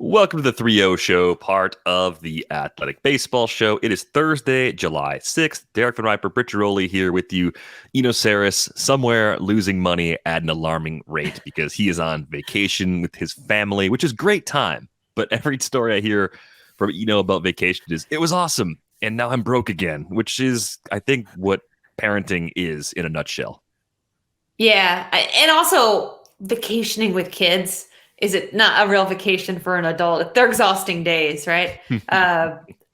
Welcome to the 3-0 show, part of the Athletic Baseball Show. It is Thursday, July 6th. Derek Van Riper, Britt here with you. Eno Saris, somewhere losing money at an alarming rate because he is on vacation with his family, which is great time. But every story I hear from Eno about vacation is, it was awesome, and now I'm broke again, which is, I think, what parenting is in a nutshell. Yeah, and also vacationing with kids. Is it not a real vacation for an adult? They're exhausting days, right?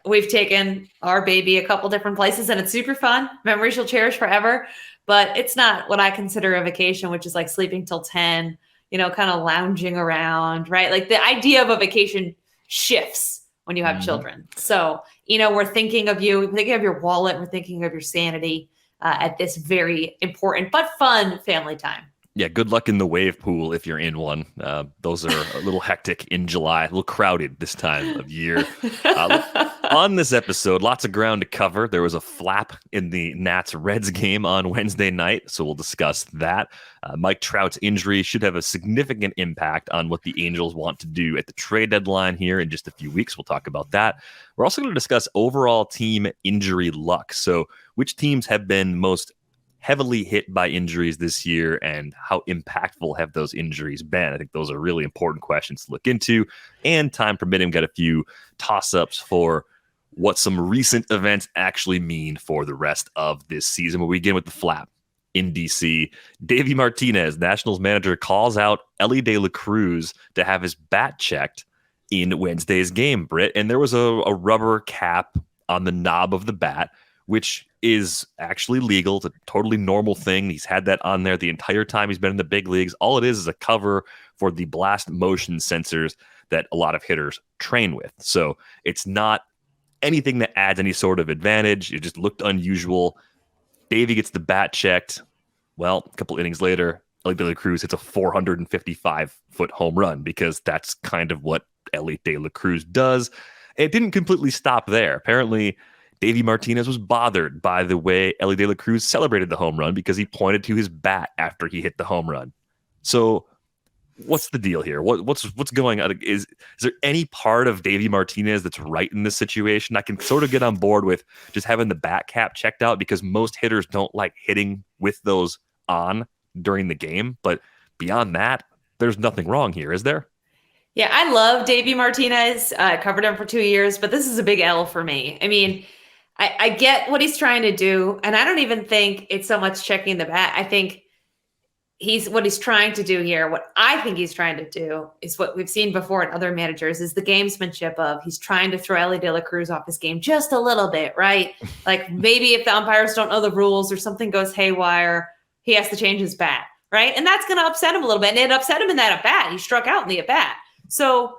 We've taken our baby a couple different places and it's super fun. Memories you'll cherish forever. But it's not what I consider a vacation, which is like sleeping till 10, kind of lounging around, right? Like the idea of a vacation shifts when you have children. So, we're thinking of you, we're thinking of your wallet, we're thinking of your sanity at this very important but fun family time. Yeah, good luck in the wave pool if you're in one. Those are a little hectic in July, a little crowded this time of year. On this episode, lots of ground to cover. There was a flap in the Nats-Reds game on Wednesday night, so we'll discuss that. Mike Trout's injury should have a significant impact on what the Angels want to do at the trade deadline here in just a few weeks. We'll talk about that. We're also going to discuss overall team injury luck. So which teams have been most heavily hit by injuries this year and how impactful have those injuries been? I think those are really important questions to look into, and time permitting, got a few toss-ups for what some recent events actually mean for the rest of this season. We'll begin with the flap in DC. Davey Martinez, Nationals manager, calls out Elly De La Cruz to have his bat checked in Wednesday's game, Britt, and there was a rubber cap on the knob of the bat, which is actually legal. It's a totally normal thing. He's had that on there the entire time he's been in the big leagues. All it is a cover for the blast motion sensors that a lot of hitters train with. So it's not anything that adds any sort of advantage. It just looked unusual. Davey gets the bat checked. Well, a couple innings later, Elly De La Cruz hits a 455-foot home run because that's kind of what Elly De La Cruz does. It didn't completely stop there. Apparently, Davey Martinez was bothered by the way Elly De La Cruz celebrated the home run because he pointed to his bat after he hit the home run. So what's the deal here? What's going on? Is there any part of Davey Martinez that's right in this situation? I can sort of get on board with just having the bat cap checked out because most hitters don't like hitting with those on during the game. But beyond that, there's nothing wrong here, is there? Yeah, I love Davey Martinez. I covered him for 2 years, but this is a big L for me. I mean, I get what he's trying to do, and I don't even think it's so much checking the bat. I think what he's trying to do here, what I think he's trying to do is what we've seen before in other managers, is the gamesmanship of he's trying to throw Elly De La Cruz off his game just a little bit, right? Like maybe if the umpires don't know the rules or something goes haywire, he has to change his bat, right? And that's going to upset him a little bit, and it upset him in that at-bat. He struck out in the at-bat. So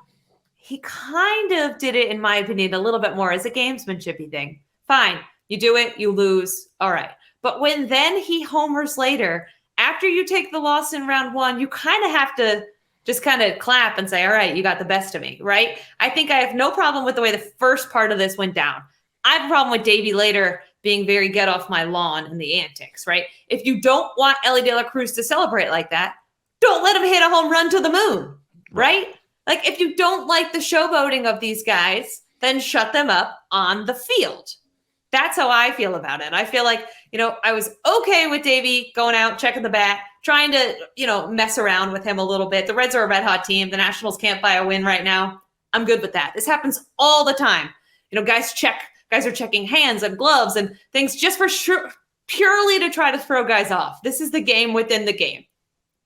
he kind of did it, in my opinion, a little bit more as a gamesmanshipy thing. Fine, you do it, you lose, all right. But when then he homers later, after you take the loss in round one, you kind of have to just kind of clap and say, all right, you got the best of me, right? I think I have no problem with the way the first part of this went down. I have a problem with Davey later being very get off my lawn in the antics, right? If you don't want Elly De La Cruz to celebrate like that, don't let him hit a home run to the moon, right? Like if you don't like the showboating of these guys, then shut them up on the field. That's how I feel about it. I feel like, I was okay with Davey going out, checking the bat, trying to, mess around with him a little bit. The Reds are a red hot team. The Nationals can't buy a win right now. I'm good with that. This happens all the time. Guys are checking hands and gloves and things just for sure, purely to try to throw guys off. This is the game within the game.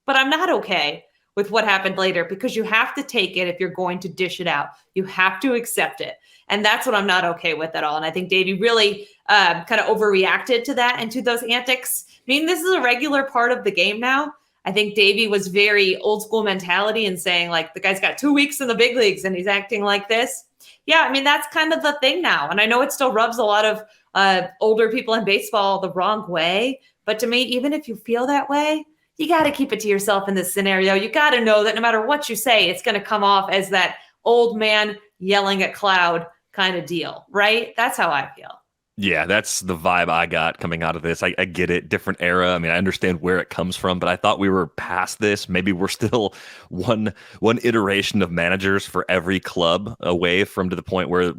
But I'm not okay with what happened later because you have to take it if you're going to dish it out. You have to accept it. And that's what I'm not okay with at all. And I think Davey really kind of overreacted to that and to those antics. I mean, this is a regular part of the game now. I think Davey was very old school mentality and saying like, the guy's got 2 weeks in the big leagues and he's acting like this. Yeah, I mean, that's kind of the thing now. And I know it still rubs a lot of older people in baseball the wrong way. But to me, even if you feel that way, you got to keep it to yourself in this scenario. You got to know that no matter what you say, it's going to come off as that old man yelling at cloud kind of deal, right? That's how I feel. Yeah, that's the vibe I got coming out of this. I get it, different era. I mean, I understand where it comes from, but I thought we were past this. Maybe we're still one iteration of managers for every club away from to the point where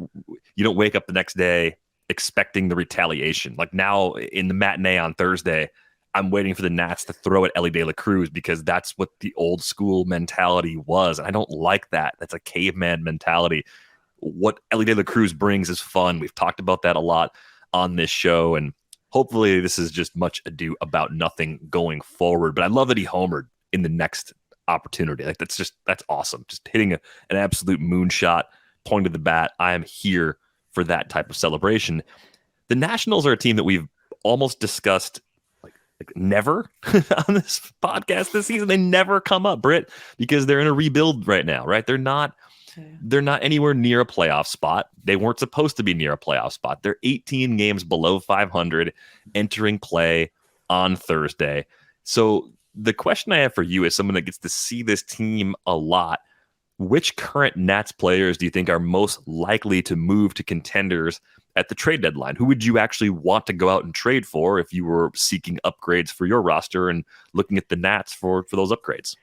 you don't wake up the next day expecting the retaliation. Like now in the matinee on Thursday, I'm waiting for the Nats to throw at Elly De La Cruz because that's what the old school mentality was. And I don't like that. That's a caveman mentality. What Elly De La Cruz brings is fun. We've talked about that a lot on this show, and hopefully this is just much ado about nothing going forward. But I love that he homered in the next opportunity. Like that's awesome. Just hitting an absolute moonshot, point to the bat. I am here for that type of celebration. The Nationals are a team that we've almost discussed like never on this podcast this season. They never come up, Britt, because they're in a rebuild right now, right? They're not anywhere near a playoff spot. They weren't supposed to be near a playoff spot. They're 18 games below 500 entering play on Thursday. So the question I have for you as someone that gets to see this team a lot, which current Nats players do you think are most likely to move to contenders at the trade deadline? Who would you actually want to go out and trade for if you were seeking upgrades for your roster and looking at the Nats for those upgrades?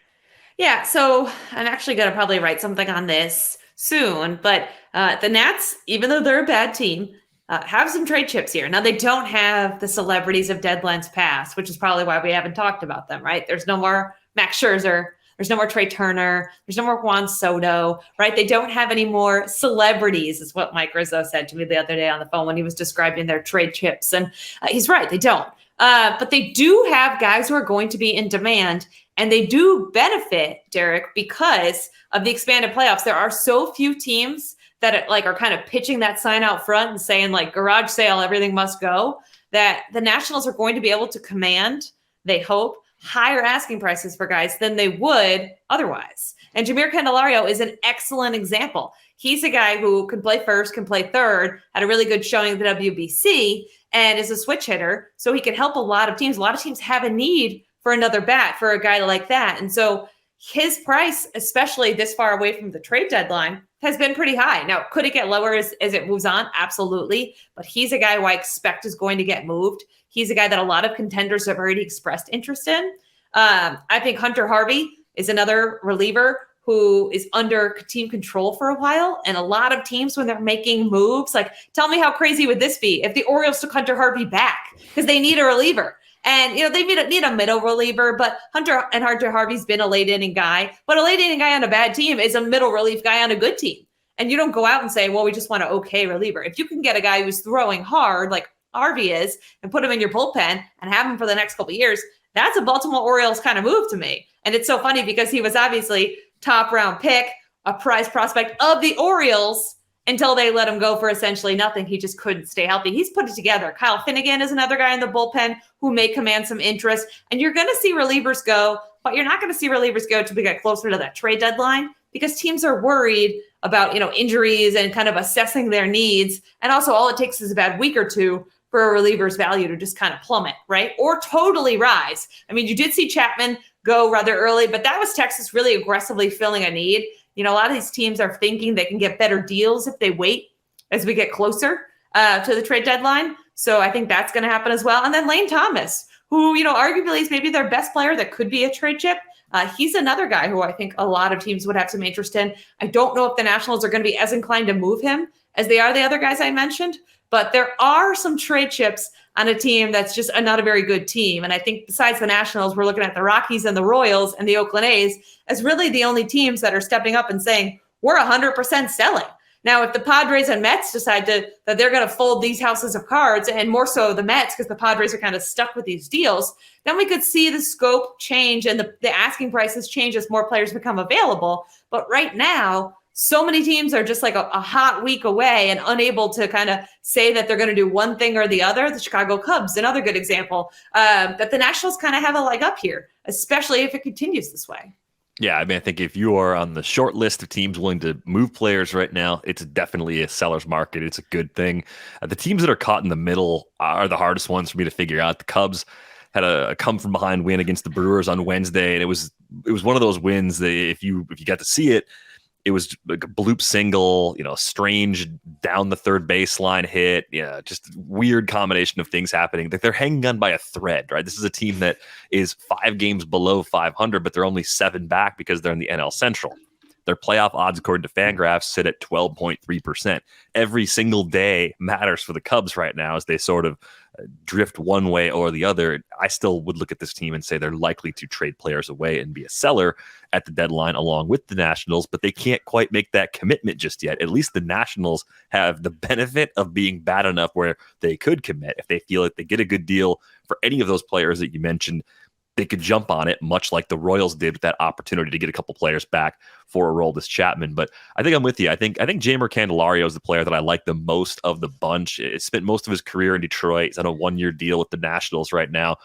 Yeah, so I'm actually going to probably write something on this soon, but the Nats, even though they're a bad team, have some trade chips here. Now, they don't have the celebrities of deadlines past, which is probably why we haven't talked about them, right? There's no more Max Scherzer. There's no more Trey Turner. There's no more Juan Soto, right? They don't have any more celebrities, is what Mike Rizzo said to me the other day on the phone when he was describing their trade chips. And he's right, they don't. But they do have guys who are going to be in demand, and they do benefit, Derek, because of the expanded playoffs. There are so few teams that are kind of pitching that sign out front and saying like garage sale, everything must go, that the Nationals are going to be able to command, they hope, higher asking prices for guys than they would otherwise. And Jeimer Candelario is an excellent example. He's a guy who can play first, can play third, had a really good showing at the WBC, and is a switch hitter. So he can help a lot of teams. A lot of teams have a need for another bat for a guy like that. And so his price, especially this far away from the trade deadline, has been pretty high. Now, could it get lower as it moves on? Absolutely. But he's a guy who I expect is going to get moved. He's a guy that a lot of contenders have already expressed interest in. I think Hunter Harvey is another reliever who is under team control for a while. And a lot of teams, when they're making moves, like, tell me how crazy would this be if the Orioles took Hunter Harvey back because they need a reliever. And, they need a middle reliever, but Hunter Harvey's been a late inning guy. But a late inning guy on a bad team is a middle relief guy on a good team. And you don't go out and say, well, we just want an okay reliever. If you can get a guy who's throwing hard, like Harvey is, and put him in your bullpen and have him for the next couple of years, that's a Baltimore Orioles kind of move to me. And it's so funny because he was obviously top round pick, a prize prospect of the Orioles, until they let him go for essentially nothing. He just couldn't stay healthy. He's put it together. Kyle Finnegan is another guy in the bullpen who may command some interest. And you're going to see relievers go, but you're not going to see relievers go till we get closer to that trade deadline because teams are worried about, injuries and kind of assessing their needs. And also all it takes is a bad week or two for a reliever's value to just kind of plummet, right? Or totally rise. I mean, you did see Chapman go rather early, but that was Texas really aggressively filling a need. A lot of these teams are thinking they can get better deals if they wait as we get closer to the trade deadline. So I think that's going to happen as well. And then Lane Thomas, who, arguably is maybe their best player that could be a trade chip. He's another guy who I think a lot of teams would have some interest in. I don't know if the Nationals are going to be as inclined to move him as they are the other guys I mentioned, but there are some trade chips on a team that's just not a very good team. And I think besides the Nationals, we're looking at the Rockies and the Royals and the Oakland A's as really the only teams that are stepping up and saying, we're 100% selling. Now, if the Padres and Mets decide that they're going to fold these houses of cards, and more so the Mets, because the Padres are kind of stuck with these deals, then we could see the scope change and the asking prices change as more players become available. But right now, so many teams are just like a hot week away and unable to kind of say that they're going to do one thing or the other. The Chicago Cubs, another good example, that the Nationals kind of have a leg up here, especially if it continues this way. Yeah, I mean, I think if you are on the short list of teams willing to move players right now, it's definitely a seller's market. It's a good thing. The teams that are caught in the middle are the hardest ones for me to figure out. The Cubs had a come from behind win against the Brewers on Wednesday, and it was one of those wins that if you got to see it, It was like a bloop single, strange down the third baseline hit. Yeah, just weird combination of things happening. They're hanging on by a thread, right? This is a team that is 5 games below 500, but they're only 7 back because they're in the NL Central. Their playoff odds, according to Fangraphs, sit at 12.3%. Every single day matters for the Cubs right now as they sort of drift one way or the other. I still would look at this team and say they're likely to trade players away and be a seller at the deadline along with the Nationals, but they can't quite make that commitment just yet. At least the Nationals have the benefit of being bad enough where they could commit. If they feel like they get a good deal for any of those players that you mentioned, they could jump on it, much like the Royals did with that opportunity to get a couple players back for Aroldis Chapman. But I think I'm with you. I think Jeimer Candelario is the player that I like the most of the bunch. He spent most of his career in Detroit. He's on a 1-year deal with the Nationals right now.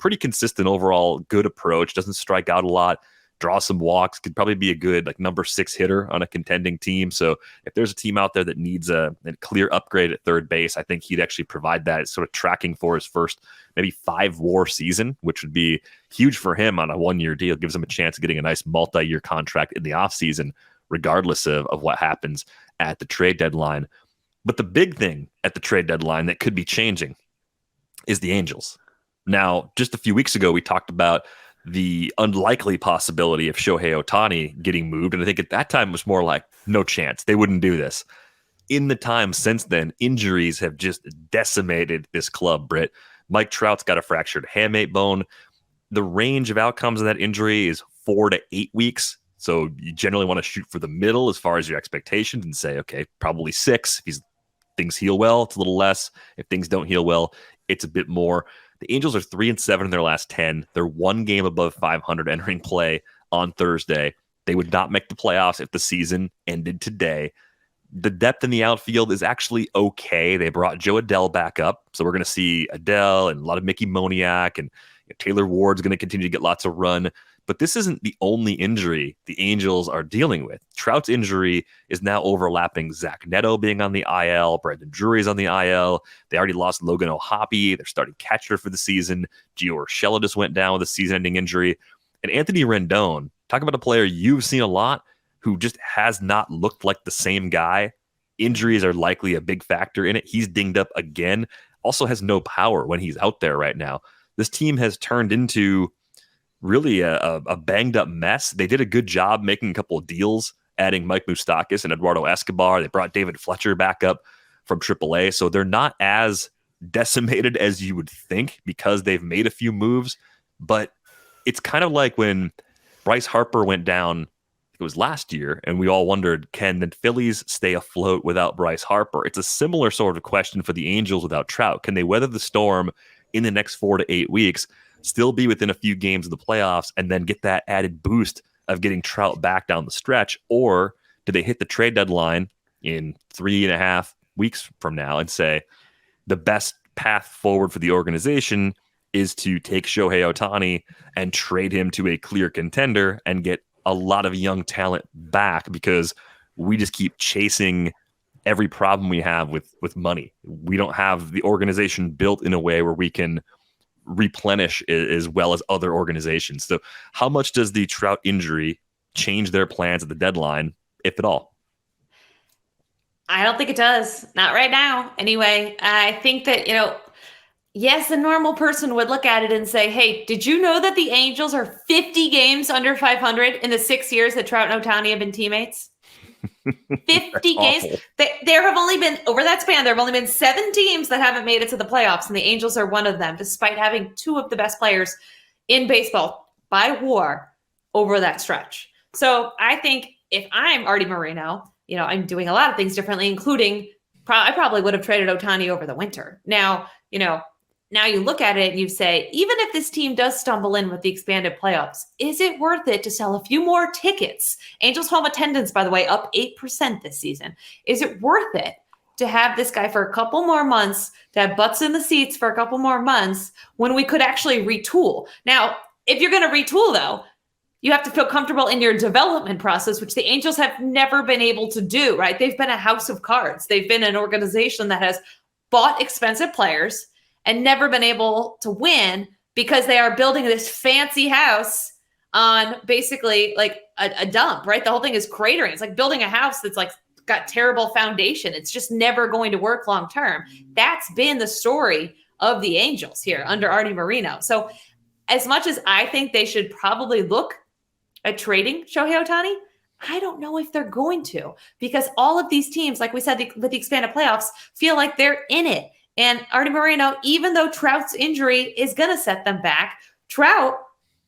Pretty consistent overall, good approach. Doesn't strike out a lot. Draw some walks. Could probably be a good number 6 hitter on a contending team. So if there's a team out there that needs a clear upgrade at third base, I think he'd actually provide that. It's sort of tracking for his first maybe 5 WAR season, which would be huge for him on a 1-year deal. It gives him a chance of getting a nice multi-year contract in the offseason, regardless of what happens at the trade deadline. But the big thing at the trade deadline that could be changing is the Angels. Now, just a few weeks ago, we talked about the unlikely possibility of Shohei Ohtani getting moved. And I think at that time it was more like, no chance. They wouldn't do this. In the time since then, injuries have just decimated this club, Britt. Mike Trout's got a fractured hamate bone. The range of outcomes of that injury is 4 to 8 weeks. So you generally want to shoot for the middle as far as your expectations and say, okay, probably 6. If things heal well, it's a little less. If things don't heal well, it's a bit more. The Angels are 3-7 in their last 10. They're 1 game above 500 entering play on Thursday. They would not make the playoffs if the season ended today. The depth in the outfield is actually okay. They brought Joe Adele back up, so we're going to see Adele and a lot of Mickey Moniak, and Taylor Ward's going to continue to get lots of run. But this isn't the only injury the Angels are dealing with. Trout's injury is now overlapping Zach Neto being on the IL. Brandon Drury's on the IL. They already lost Logan O'Hoppe, their starting catcher for the season. Gio Urshela just went down with a season-ending injury. And Anthony Rendon, talk about a player you've seen a lot who just has not looked like the same guy. Injuries are likely a big factor in it. He's dinged up again. Also has no power when he's out there right now. This team has turned into really a banged up mess. They did a good job making a couple of deals, adding Mike Moustakas and Eduardo Escobar. They brought David Fletcher back up from AAA. So they're not as decimated as you would think because they've made a few moves. But it's kind of like when Bryce Harper went down, it was last year, and we all wondered, can the Phillies stay afloat without Bryce Harper? It's a similar sort of question for the Angels without Trout. Can they weather the storm in the next 4 to 8 weeks, still be within a few games of the playoffs, and then get that added boost of getting Trout back down the stretch? Or do they hit the trade deadline in 3.5 weeks from now and say the best path forward for the organization is to take Shohei Ohtani and trade him to a clear contender and get a lot of young talent back because we just keep chasing every problem we have with money? We don't have the organization built in a way where we can replenish as well as other organizations. So how much does the Trout injury change their plans at the deadline, if at all? I don't think it does. Not right now. Anyway, I think that, yes, a normal person would look at it and say, hey, did you know that the Angels are 50 games under 500 in the 6 years that Trout and Ohtani have been teammates? 50 games. There have only been, over that span, there have only been 7 teams that haven't made it to the playoffs, and the Angels are one of them, despite having 2 of the best players in baseball by WAR over that stretch. So I think if I'm Artie Moreno, I'm doing a lot of things differently, including I probably would have traded Ohtani over the winter. Now you look at it and you say, even if this team does stumble in with the expanded playoffs, is it worth it to sell a few more tickets? Angels home attendance, by the way, up 8% this season. Is it worth it to have this guy for a couple more months, to have butts in the seats for a couple more months when we could actually retool? Now, if you're going to retool, though, you have to feel comfortable in your development process, which the Angels have never been able to do, right? They've been a house of cards. They've been an organization that has bought expensive players and never been able to win because they are building this fancy house on basically like a dump, right? The whole thing is cratering. It's like building a house that's like got terrible foundation. It's just never going to work long term. That's been the story of the Angels here under Artie Moreno. So as much as I think they should probably look at trading Shohei Ohtani, I don't know if they're going to, because all of these teams, like we said, with the expanded playoffs, feel like they're in it. And Artie Moreno, even though Trout's injury is going to set them back, Trout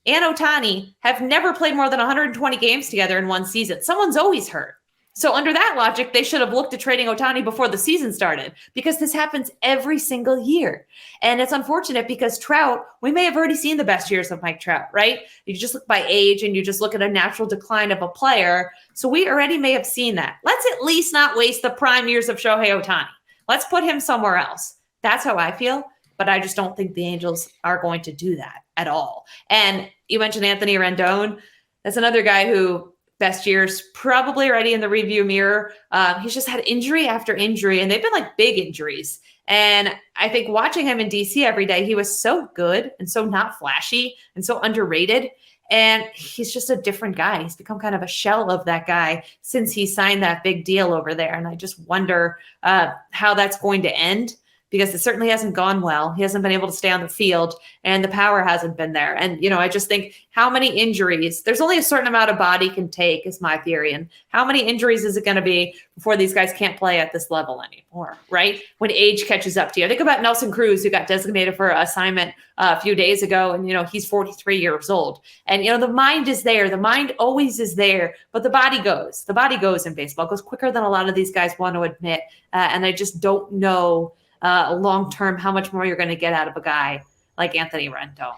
and Ohtani have never played more than 120 games together in one season. Someone's always hurt. So under that logic, they should have looked at trading Ohtani before the season started, because this happens every single year. And it's unfortunate because Trout, we may have already seen the best years of Mike Trout, right? You just look by age and you just look at a natural decline of a player. So we already may have seen that. Let's at least not waste the prime years of Shohei Ohtani. Let's put him somewhere else. That's how I feel. But I just don't think the Angels are going to do that at all. And you mentioned Anthony Rendon. That's another guy who best years probably already in the review mirror. He's just had injury after injury, and they've been like big injuries. And I think watching him in DC every day, he was so good and so not flashy and so underrated. And he's just a different guy. He's become kind of a shell of that guy since he signed that big deal over there. And I just wonder how that's going to end, because it certainly hasn't gone well. He hasn't been able to stay on the field, and the power hasn't been there. And, I just think how many injuries, there's only a certain amount a body can take, is my theory. And how many injuries is it going to be before these guys can't play at this level anymore, right? When age catches up to you. I think about Nelson Cruz, who got designated for assignment a few days ago. And, he's 43 years old. And, the mind is there. The mind always is there, but the body goes. The body goes in baseball. It goes quicker than a lot of these guys want to admit. And I just don't know long term how much more you're going to get out of a guy like Anthony Rendon.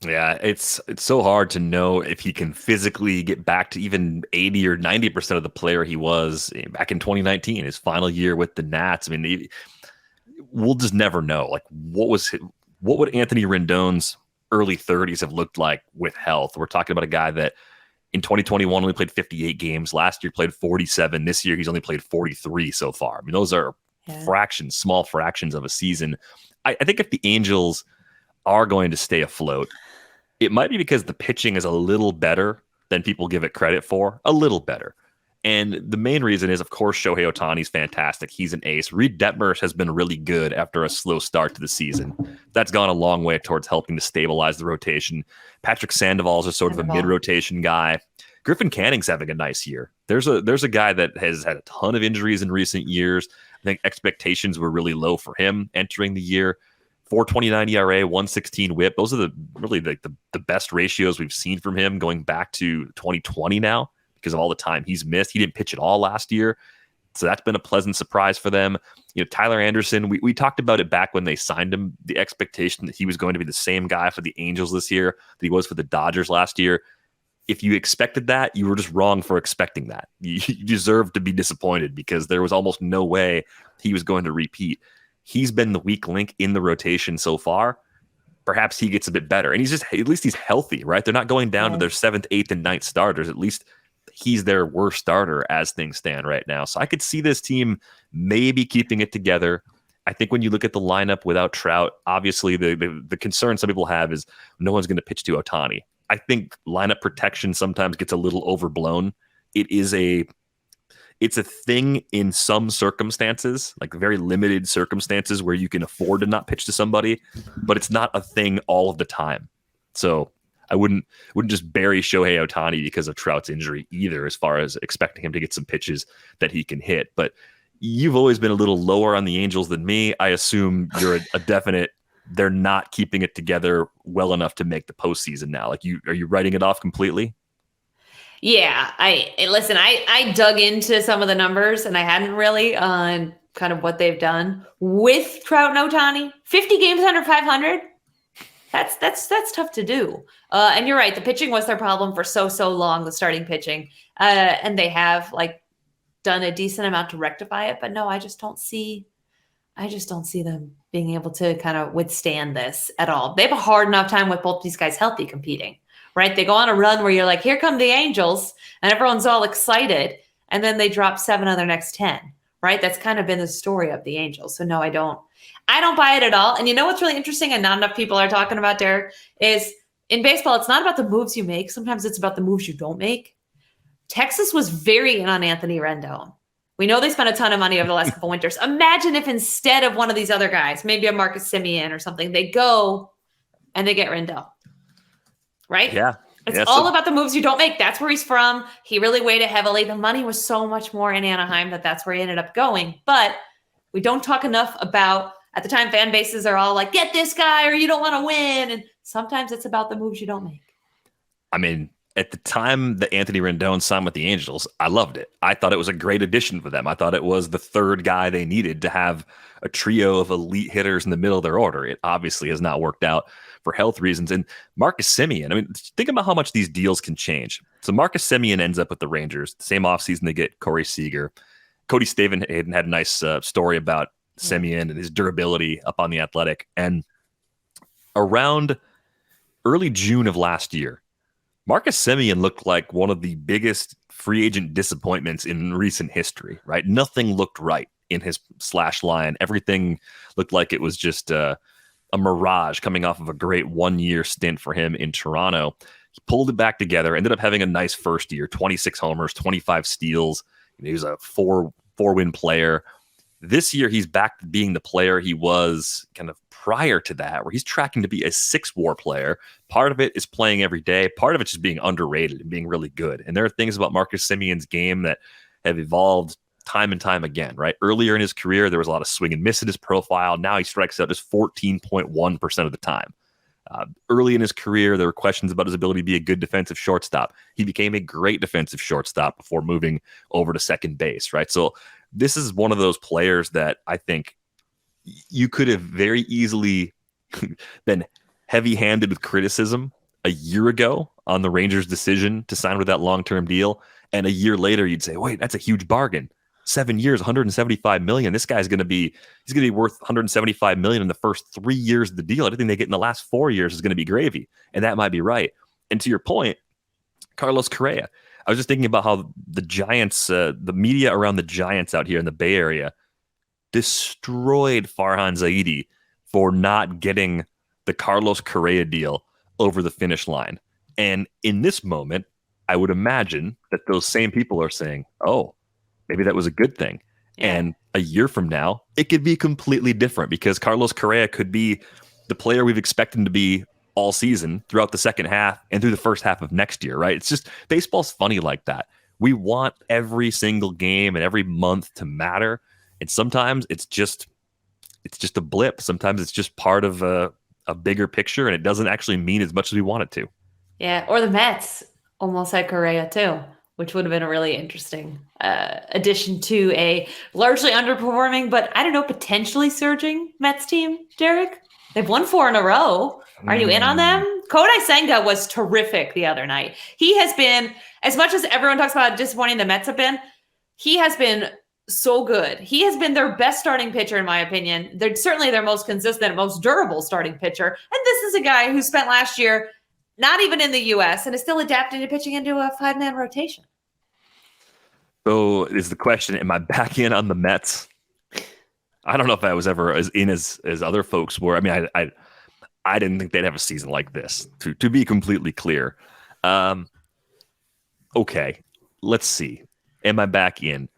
Yeah, it's so hard to know if he can physically get back to even 80 or 90% of the player he was back in 2019, his final year with the Nats. I mean, we'll just never know. Like, what would Anthony Rendon's early 30s have looked like with health? We're talking about a guy that in 2021 only played 58 games. Last year played 47. This year he's only played 43 so far. I mean, those are small fractions of a season. I think if the Angels are going to stay afloat, it might be because the pitching is a little better than people give it credit for, a little better. And the main reason is, of course, Shohei Ohtani's fantastic. He's an ace. Reed Detmers has been really good after a slow start to the season. That's gone a long way towards helping to stabilize the rotation. Patrick Sandoval's sort of a mid-rotation guy. Griffin Canning's having a nice year. There's a guy that has had a ton of injuries in recent years. I think expectations were really low for him entering the year. 4.29 ERA, 1.16 WHIP. Those are the best ratios we've seen from him going back to 2020 now, because of all the time he's missed. He didn't pitch at all last year, so that's been a pleasant surprise for them. Tyler Anderson, we talked about it back when they signed him, the expectation that he was going to be the same guy for the Angels this year that he was for the Dodgers last year. If you expected that, you were just wrong for expecting that. You deserve to be disappointed, because there was almost no way he was going to repeat. He's been the weak link in the rotation so far. Perhaps he gets a bit better. And at least he's healthy, right? They're not going down to their 7th, 8th, and 9th starters. At least he's their worst starter as things stand right now. So I could see this team maybe keeping it together. I think when you look at the lineup without Trout, obviously the concern some people have is no one's going to pitch to Ohtani. I think lineup protection sometimes gets a little overblown. It's a thing in some circumstances, like very limited circumstances where you can afford to not pitch to somebody, but it's not a thing all of the time. So I wouldn't just bury Shohei Ohtani because of Trout's injury either, as far as expecting him to get some pitches that he can hit. But you've always been a little lower on the Angels than me. I assume you're a definite, they're not keeping it together well enough to make the postseason now. Like, are you writing it off completely? Yeah, I dug into some of the numbers, and I hadn't really on kind of what they've done with Trout and Ohtani. 50 games under 500. That's tough to do. And you're right. The pitching was their problem for so long, the starting pitching. And they have done a decent amount to rectify it, but no, I just don't see them being able to kind of withstand this at all. They have a hard enough time with both these guys healthy competing, right? They go on a run where you're like, here come the Angels, and everyone's all excited, and then they drop 7 of their next 10, right? That's kind of been the story of the Angels. So no, I don't buy it at all. And you know what's really interesting and not enough people are talking about, Derek, is in baseball, it's not about the moves you make. Sometimes it's about the moves you don't make. Texas was very in on Anthony Rendon. We know they spent a ton of money over the last couple winters. Imagine if instead of one of these other guys, maybe a Marcus Semien or something, they go and they get Rendon. Right? Yeah. It's all about the moves you don't make. That's where he's from. He really weighed it heavily. The money was so much more in Anaheim that's where he ended up going. But we don't talk enough about, at the time, fan bases are all like, get this guy or you don't want to win. And sometimes it's about the moves you don't make. I mean, at the time that Anthony Rendon signed with the Angels, I loved it. I thought it was a great addition for them. I thought it was the third guy they needed to have a trio of elite hitters in the middle of their order. It obviously has not worked out for health reasons. And Marcus Semien, I mean, think about how much these deals can change. So Marcus Semien ends up with the Rangers. The same offseason they get Corey Seager. Cody Stavenhagen had a nice story about Semien and his durability up on The Athletic. And around early June of last year, Marcus Semien looked like one of the biggest free agent disappointments in recent history, right? Nothing looked right in his slash line. Everything looked like it was just a mirage coming off of a great 1-year stint for him in Toronto. He pulled it back together, ended up having a nice first year, 26 homers, 25 steals. He was a four-win player. This year, he's back to being the player he was kind of prior to that, where he's tracking to be a 6-WAR player. Part of it is playing every day. Part of it's just being underrated and being really good. And there are things about Marcus Semien's game that have evolved time and time again, right? Earlier in his career, there was a lot of swing and miss in his profile. Now he strikes out just 14.1% of the time. Early in his career, there were questions about his ability to be a good defensive shortstop. He became a great defensive shortstop before moving over to second base, right? So this is one of those players that I think you could have very easily been heavy-handed with criticism a year ago on the Rangers' decision to sign with that long-term deal. And a year later, you'd say, wait, that's a huge bargain. 7 years, $175 million. This guy's going to be worth $175 million in the first 3 years of the deal. Everything they get in the last 4 years is going to be gravy. And that might be right. And to your point, Carlos Correa, I was just thinking about how the Giants, the media around the Giants out here in the Bay Area destroyed Farhan Zaidi for not getting the Carlos Correa deal over the finish line. And in this moment, I would imagine that those same people are saying, oh, maybe that was a good thing. Yeah. And a year from now, it could be completely different because Carlos Correa could be the player we've expected him to be all season throughout the second half and through the first half of next year, right? It's just baseball's funny like that. We want every single game and every month to matter. And sometimes it's just a blip. Sometimes it's just part of a bigger picture and it doesn't actually mean as much as we want it to. Yeah. Or the Mets almost had Correa too, which would have been a really interesting addition to a largely underperforming, but I don't know, potentially surging Mets team, Derek. They've won 4 in a row. Are you in on them? Kodai Senga was terrific the other night. He has been, as much as everyone talks about how disappointing the Mets have been, he has been so good. He has been their best starting pitcher, in my opinion. They're certainly their most consistent, most durable starting pitcher. And this is a guy who spent last year not even in the U.S. and is still adapting to pitching into a 5-man rotation. So is the question, am I back in on the Mets? I don't know if I was ever as in as other folks were. I mean, I didn't think they'd have a season like this, to be completely clear. Okay, let's see. Am I back in?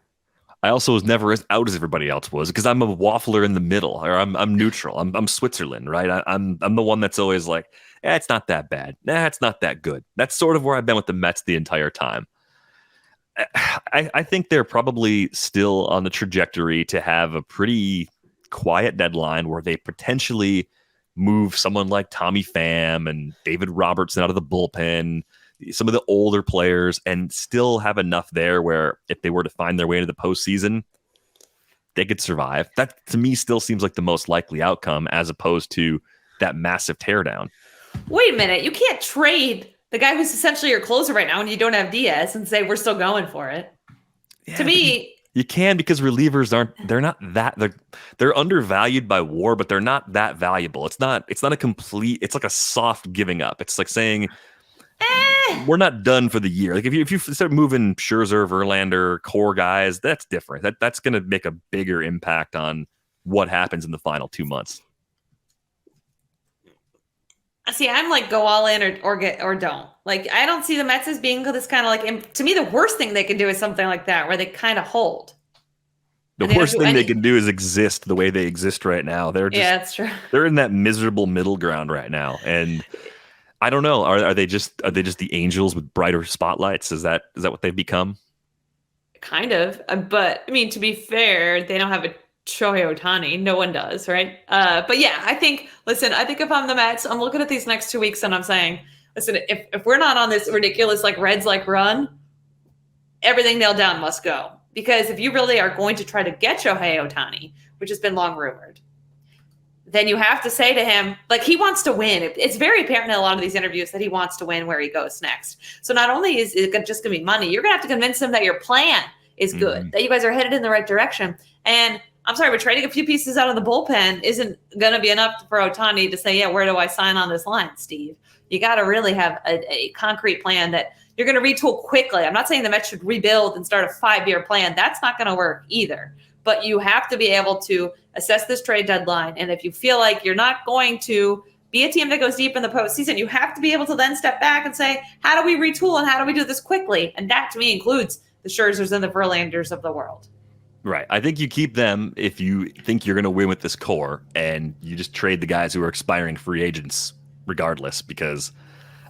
I also was never as out as everybody else was because I'm a waffler in the middle, or I'm neutral. I'm Switzerland, right? I'm the one that's always like, it's not that bad. It's not that good. That's sort of where I've been with the Mets the entire time. I think they're probably still on the trajectory to have a pretty quiet deadline where they potentially move someone like Tommy Pham and David Robertson out of the bullpen, some of the older players, and still have enough there where if they were to find their way into the postseason, they could survive. That to me still seems like the most likely outcome as opposed to that massive teardown. Wait a minute. You can't trade the guy who's essentially your closer right now when you don't have Diaz and say we're still going for it. Yeah, to me, you can, because relievers they're undervalued by WAR, but they're not that valuable. It's not a complete, it's like a soft giving up. It's like saying we're not done for the year. Like if you start moving Scherzer, Verlander, core guys, that's different. That's going to make a bigger impact on what happens in the final 2 months. See, I'm like go all in or get or don't. Like I don't see the Mets as being this kind of like. To me, the worst thing they can do is something like that where they kind of hold The and they don't worst do thing they any. can do is exist the way they exist right now. Yeah, that's true. They're in that miserable middle ground right now, and I don't know. Are they just the Angels with brighter spotlights? Is that what they've become? Kind of, but I mean, to be fair, they don't have a Shohei Ohtani. No one does, right? But yeah, I think. Listen, I think if I'm the Mets, I'm looking at these next 2 weeks and I'm saying, listen, if we're not on this ridiculous like Reds like run, everything nailed down must go. Because if you really are going to try to get Shohei Ohtani, which has been long rumored, then you have to say to him, like he wants to win. It's very apparent in a lot of these interviews that he wants to win where he goes next. So not only is it just going to be money, you're going to have to convince him that your plan is good, that you guys are headed in the right direction. And I'm sorry, but trading a few pieces out of the bullpen isn't going to be enough for Ohtani to say, yeah, where do I sign on this line, Steve? You got to really have a concrete plan that you're going to retool quickly. I'm not saying the Mets should rebuild and start a 5-year plan. That's not going to work either. But you have to be able to assess this trade deadline. And if you feel like you're not going to be a team that goes deep in the postseason, you have to be able to then step back and say, how do we retool and how do we do this quickly? And that to me includes the Scherzers and the Verlanders of the world. Right. I think you keep them if you think you're going to win with this core, and you just trade the guys who are expiring free agents regardless, because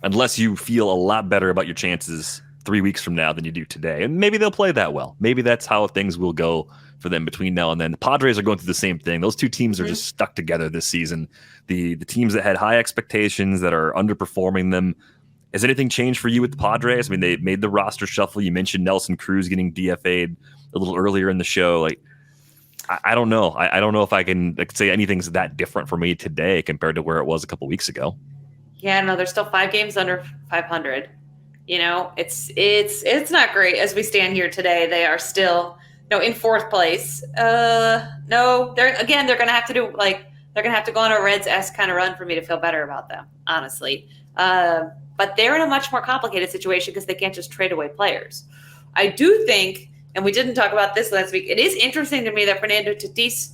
unless you feel a lot better about your chances 3 weeks from now than you do today, and maybe they'll play that well. Maybe that's how things will go for them between now and then. The Padres are going through the same thing. Those two teams are just stuck together this season. The teams that had high expectations that are underperforming them. Has anything changed for you with the Padres? I mean, they made the roster shuffle. You mentioned Nelson Cruz getting DFA'd a little earlier in the show. Like, I don't know. I don't know if I can say anything's that different for me today compared to where it was a couple weeks ago. Yeah, no, they're still 5 games under 500. You know, it's not great as we stand here today. They are still in 4th place. No, they're going to have to do they're going to have to go on a Reds-esque kind of run for me to feel better about them, honestly. But they're in a much more complicated situation because they can't just trade away players. I do think, and we didn't talk about this last week, it is interesting to me that Fernando Tatis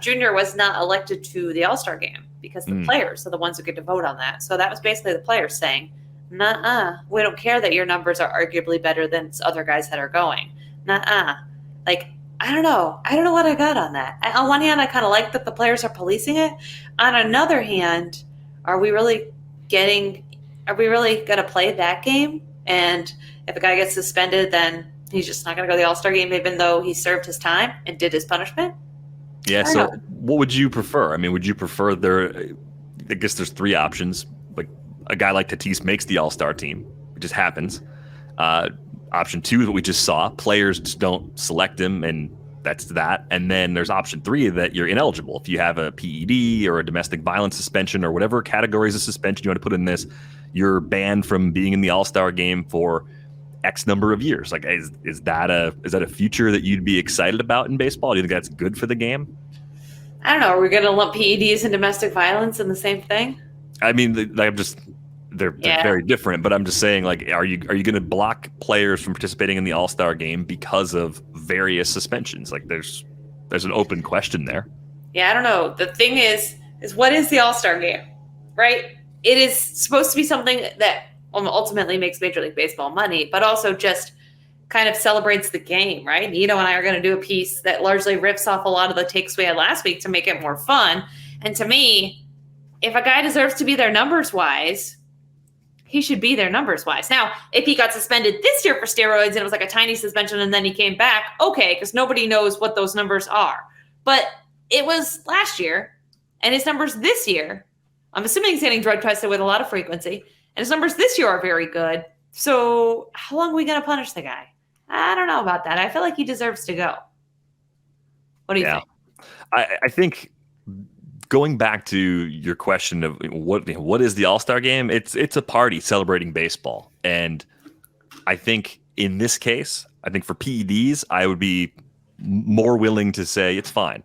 Jr. was not elected to the All-Star game because the players are the ones who get to vote on that. So that was basically the players saying, nuh-uh, we don't care that your numbers are arguably better than other guys that are going. Nuh-uh. Like, I don't know. I don't know what I got on that. On one hand, I kind of like that the players are policing it. On another hand, are we really going to play that game? And if a guy gets suspended, then he's just not going to go to the All-Star game even though he served his time and did his punishment? Yeah, so what would you prefer? I mean, would you prefer I guess there's 3 options. Like a guy like Tatis makes the All-Star team. It just happens. Option 2 is what we just saw. Players just don't select him, and that's that. And then there's option 3 that you're ineligible. If you have a PED or a domestic violence suspension or whatever categories of suspension you want to put in this, you're banned from being in the All-Star game for X number of years. Like, is that a future that you'd be excited about in baseball? Do you think that's good for the game? I don't know. Are we going to lump PEDs and domestic violence in the same thing? I mean, they're very different, but I'm just saying, like, are you going to block players from participating in the All-Star game because of various suspensions? Like, there's an open question there. Yeah, I don't know. The thing is what is the All-Star game, right? It is supposed to be something that ultimately makes Major League Baseball money, but also just kind of celebrates the game, right? Nito and I are going to do a piece that largely rips off a lot of the takes we had last week to make it more fun. And to me, if a guy deserves to be there numbers-wise, he should be there numbers-wise. Now, if he got suspended this year for steroids and it was like a tiny suspension and then he came back, okay, because nobody knows what those numbers are. But it was last year, and his numbers this year, I'm assuming he's getting drug tested with a lot of frequency, and his numbers this year are very good. So how long are we going to punish the guy? I don't know about that. I feel like he deserves to go. What do you think? I think going back to your question of what is the All-Star game, it's a party celebrating baseball. And I think in this case, I think for PEDs, I would be more willing to say it's fine.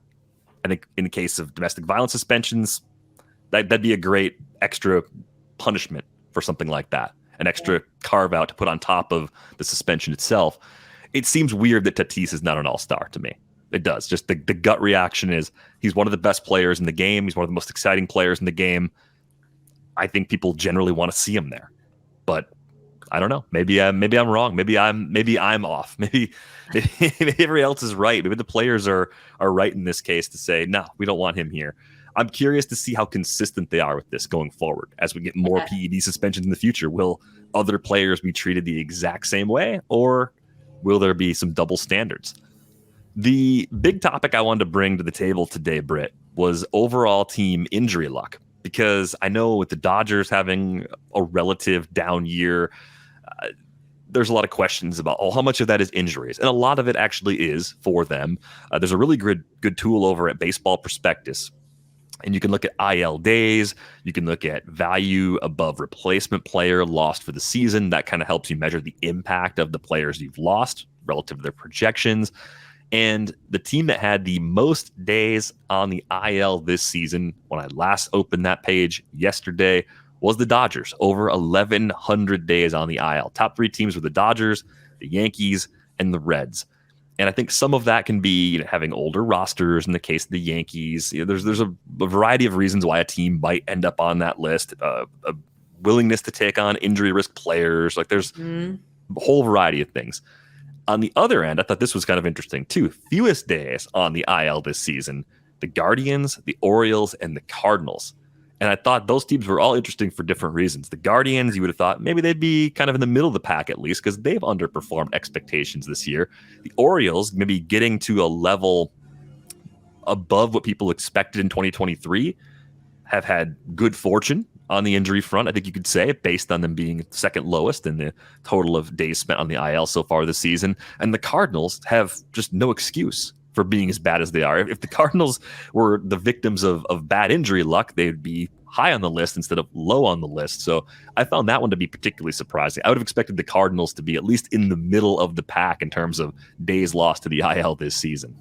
I think in the case of domestic violence suspensions, that'd be a great extra punishment for something like that, an extra carve out to put on top of the suspension itself. It seems weird that Tatis is not an all-star to me. It does. Just the gut reaction is he's one of the best players in the game. He's one of the most exciting players in the game. I think people generally want to see him there. But I don't know. Maybe I'm wrong. Maybe I'm off. Maybe everybody else is right. Maybe the players are right in this case to say, no, we don't want him here. I'm curious to see how consistent they are with this going forward. As we get more PED suspensions in the future, will other players be treated the exact same way, or will there be some double standards? The big topic I wanted to bring to the table today, Britt, was overall team injury luck. Because I know with the Dodgers having a relative down year, there's a lot of questions about, how much of that is injuries? And a lot of it actually is for them. There's a really good tool over at Baseball Prospectus. And you can look at IL days. You can look at value above replacement player lost for the season. That kind of helps you measure the impact of the players you've lost relative to their projections. And the team that had the most days on the IL this season, when I last opened that page yesterday, was the Dodgers. Over 1,100 days on the IL. Top three teams were the Dodgers, the Yankees, and the Reds. And I think some of that can be having older rosters in the case of the Yankees. There's a variety of reasons why a team might end up on that list. A willingness to take on injury risk players. Like there's a whole variety of things. On the other end, I thought this was kind of interesting too. Fewest days on the IL this season, the Guardians, the Orioles, and the Cardinals. And I thought those teams were all interesting for different reasons. The Guardians, you would have thought maybe they'd be kind of in the middle of the pack at least because they've underperformed expectations this year. The Orioles, maybe getting to a level above what people expected in 2023, have had good fortune on the injury front, I think you could say, based on them being second lowest in the total of days spent on the IL so far this season. And the Cardinals have just no excuse for being as bad as they are. If the Cardinals were the victims of bad injury luck, they'd be high on the list instead of low on the list. So I found that one to be particularly surprising. I would have expected the Cardinals to be at least in the middle of the pack in terms of days lost to the IL this season.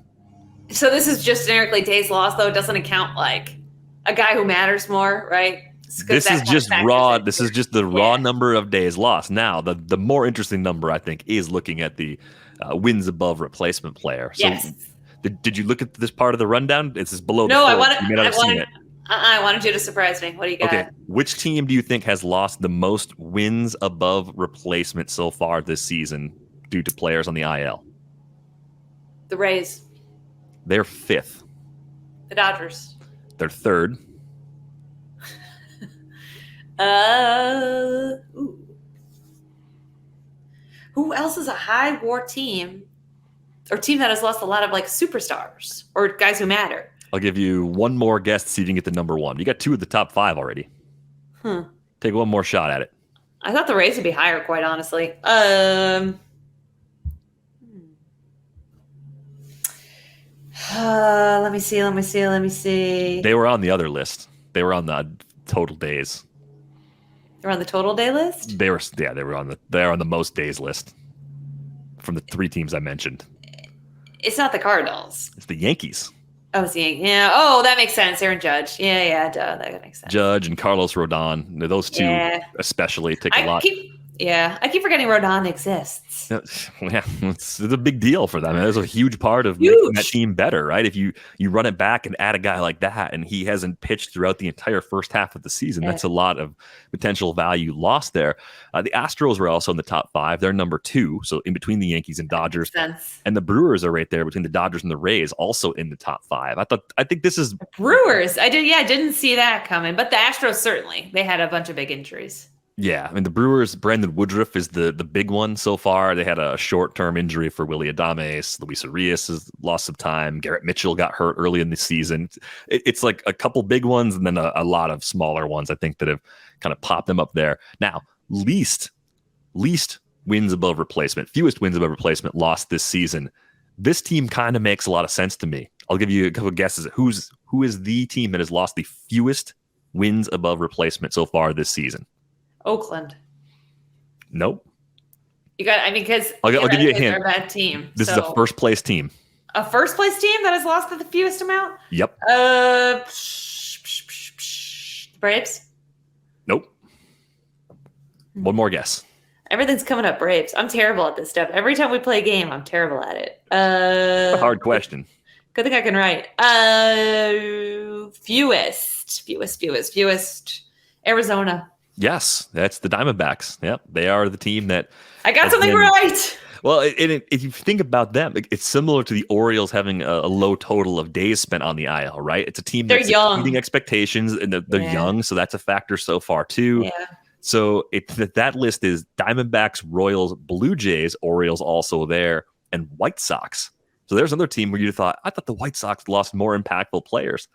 So this is just generically days lost, though. It doesn't account like a guy who matters more, right? This is just raw. This is just the raw number of days lost. Now, the more interesting number, I think, is looking at the wins above replacement player. So yes. Did you look at this part of the rundown? It's below. No, the I wanted wanted you to surprise me. What do you got? Okay, which team do you think has lost the most wins above replacement so far this season due to players on the IL? The Rays. They're fifth. The Dodgers. They're third. Who else is a high WAR team or team that has lost a lot of like superstars or guys who matter? I'll give you one more guess to see if you can get the number one. You got two of the top five already. Take one more shot at it. I thought the Rays would be higher, quite honestly. Let me see. They were on the other list. They were on the total days. They're on the total day list? They're on the most days list from the three teams I mentioned. It's not the Cardinals. It's the Yankees. Oh, it's the Yankees. Yeah. Oh, that makes sense. Aaron Judge. Yeah, duh, that makes sense. Judge and Carlos Rodon. Those two especially take a lot. I keep forgetting Rodon exists. Yeah, it's a big deal for them. It's a huge part of making that team better, right? If you run it back and add a guy like that and he hasn't pitched throughout the entire first half of the season, that's a lot of potential value lost there. The Astros were also in the top five. They're number two, so in between the Yankees and Dodgers. And the Brewers are right there between the Dodgers and the Rays, also in the top five. I think this is Brewers. I didn't see that coming, but the Astros certainly. They had a bunch of big injuries. Yeah, I mean, the Brewers, Brandon Woodruff is the big one so far. They had a short-term injury for Willy Adames. Luis Arias has lost some time. Garrett Mitchell got hurt early in the season. It's like a couple big ones and then a lot of smaller ones, I think, that have kind of popped them up there. Now, least wins above replacement, fewest wins above replacement lost this season. This team kind of makes a lot of sense to me. I'll give you a couple of guesses. Who is the team that has lost the fewest wins above replacement so far this season? Oakland. Nope. Because I'll give you a hint. They're a bad team. This is a first place team. A first place team that has lost the fewest amount? Yep. Braves? Nope. One more guess. Everything's coming up Braves. I'm terrible at this stuff. Every time we play a game, I'm terrible at it. A hard question. Good thing I can write. Fewest. Arizona. Yes, that's the Diamondbacks. Yep, they are the team that I got something right. Well, if you think about them, it's similar to the Orioles having a low total of days spent on the IL, right? It's a team They're that's young. exceeding expectations, and they're young, so that's a factor so far too. Yeah. So that list is Diamondbacks, Royals, Blue Jays, Orioles also there, and White Sox. So there's another team where you thought, I thought the White Sox lost more impactful players.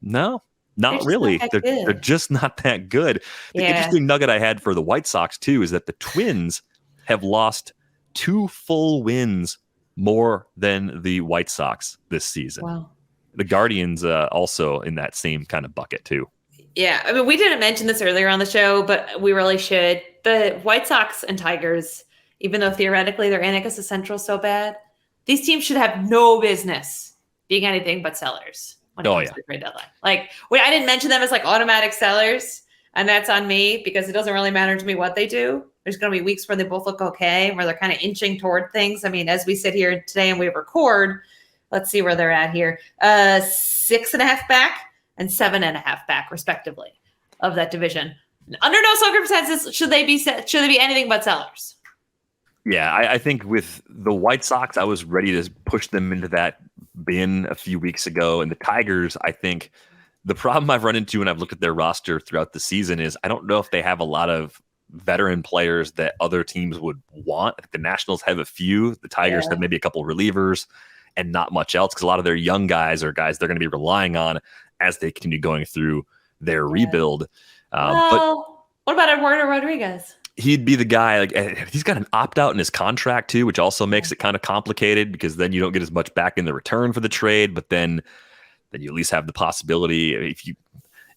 No, not really. They're just not that good. The interesting nugget I had for the White Sox too is that the Twins have lost 2 full wins more than the White Sox this season. Wow. The Guardians also in that same kind of bucket too. Yeah, I mean, we didn't mention this earlier on the show, but we really should. The White Sox and Tigers, even though theoretically they're in, I guess, the Central so bad, these teams should have no business being anything but sellers when it comes to the trade deadline. Like, I didn't mention them as like automatic sellers, and that's on me because it doesn't really matter to me what they do. There's going to be weeks where they both look okay, where they're kind of inching toward things. I mean, as we sit here today and we record, let's see where they're at here. 6.5 back and 7.5 back, respectively, of that division. Under no circumstances should they be anything but sellers. Yeah, I think with the White Sox, I was ready to push them into that bin a few weeks ago. And the Tigers, I think the problem I've run into when I've looked at their roster throughout the season is I don't know if they have a lot of veteran players that other teams would want. The Nationals have a few. The Tigers have maybe a couple relievers and not much else because a lot of their young guys are guys they're going to be relying on as they continue going through their rebuild. But what about Eduardo Rodriguez? He'd be the guy. Like he's got an opt-out in his contract too, which also makes it kind of complicated because then you don't get as much back in the return for the trade. But then you at least have the possibility if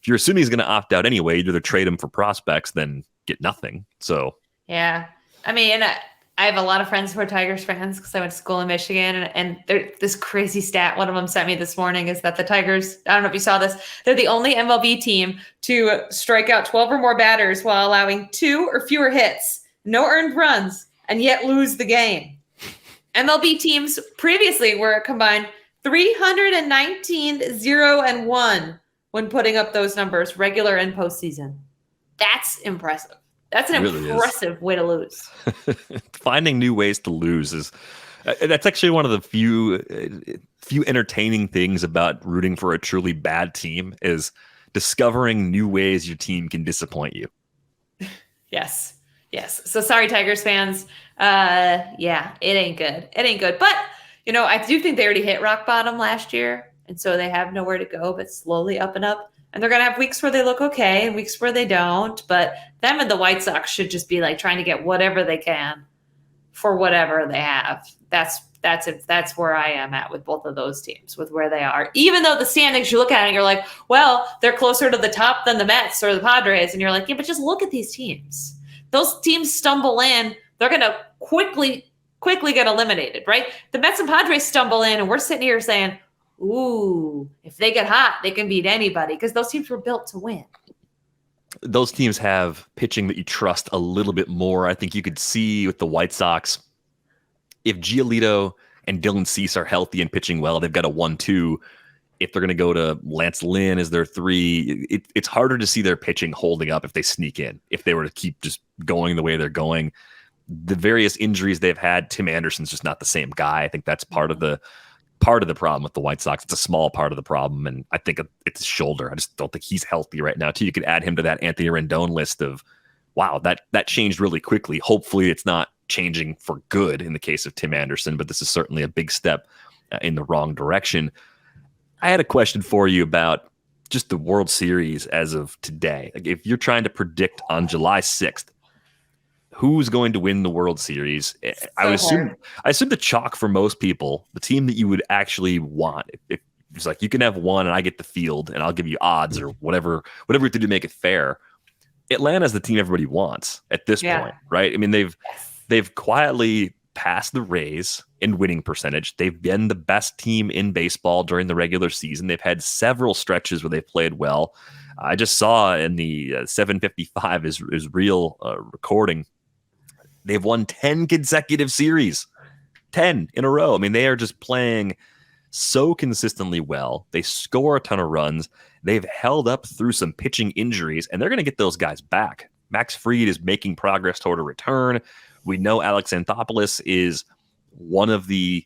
you're assuming he's going to opt out anyway, you'd either trade him for prospects than get nothing. So yeah, I mean, I have a lot of friends who are Tigers fans because I went to school in Michigan, and this crazy stat one of them sent me this morning is that the Tigers, I don't know if you saw this, they're the only MLB team to strike out 12 or more batters while allowing 2 or fewer hits, no earned runs, and yet lose the game. MLB teams previously were combined 319, 0, and 1 when putting up those numbers, regular and postseason. That's impressive. That's an impressive way to lose. Finding new ways to lose that's actually one of the few entertaining things about rooting for a truly bad team is discovering new ways your team can disappoint you. Yes. So sorry, Tigers fans. Yeah, it ain't good. But, I do think they already hit rock bottom last year. And so they have nowhere to go, but slowly up and up. And they're going to have weeks where they look okay and weeks where they don't. But them and the White Sox should just be like trying to get whatever they can for whatever they have. That's where I am at with both of those teams, with where they are. Even though the standings, you look at it and you're like, well, they're closer to the top than the Mets or the Padres. And you're like, yeah, but just look at these teams. Those teams stumble in. They're going to quickly get eliminated, right? The Mets and Padres stumble in and we're sitting here saying, ooh, if they get hot, they can beat anybody because those teams were built to win. Those teams have pitching that you trust a little bit more. I think you could see with the White Sox, if Giolito and Dylan Cease are healthy and pitching well, they've got a 1-2. If they're going to go to Lance Lynn as their 3, it's harder to see their pitching holding up if they sneak in. If they were to keep just going the way they're going, the various injuries they've had, Tim Anderson's just not the same guy. I think that's part of the problem with the White Sox. It's a small part of the problem, and I think it's his shoulder. I just don't think he's healthy right now, too. You could add him to that Anthony Rendon list of, wow, that changed really quickly. Hopefully it's not changing for good in the case of Tim Anderson, but this is certainly a big step in the wrong direction. I had a question for you about just the World Series as of today. Like if you're trying to predict on July 6th, who's going to win the World Series? I assume the chalk for most people, the team that you would actually want. If it's like you can have one and I get the field and I'll give you odds or whatever we have to do to make it fair. Atlanta's the team everybody wants at this point, right? I mean, they've quietly passed the Rays in winning percentage. They've been the best team in baseball during the regular season. They've had several stretches where they've played well. I just saw in the 755 is real recording. They've won 10 consecutive series, 10 in a row. I mean, they are just playing so consistently well. They score a ton of runs. They've held up through some pitching injuries, and they're going to get those guys back. Max Fried is making progress toward a return. We know Alex Anthopoulos is one of the